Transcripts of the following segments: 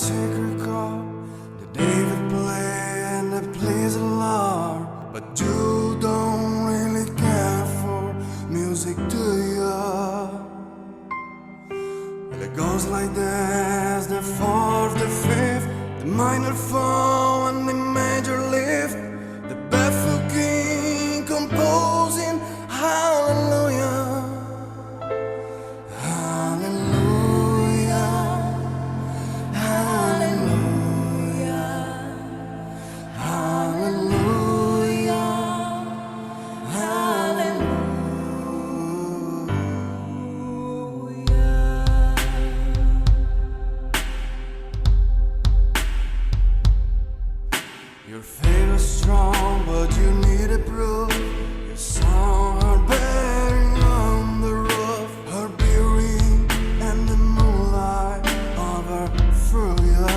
secret chord that David play and that please the Lord. But you don't really care for music, do you? Well, it goes like this: the fourth, the fifth, the minor fall and the major lift, the barefoot king composing hallelujah. Your faith was strong, but you needed proof. You saw her bearing on the roof, her beauty and the moonlight overthrew you.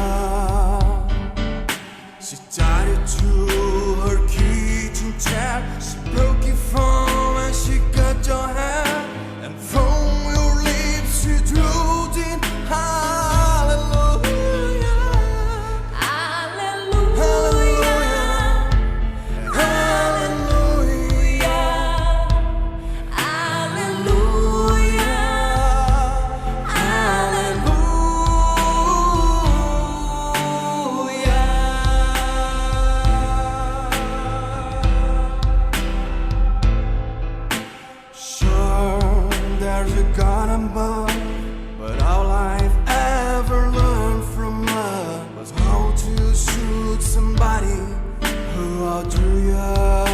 She tied you to her kitchen chair. She broke your phone and she cut your hair, and from your lips she drew in hallelujah. There's a God above, but all I've ever learned from love was how to shoot somebody who outdrew you.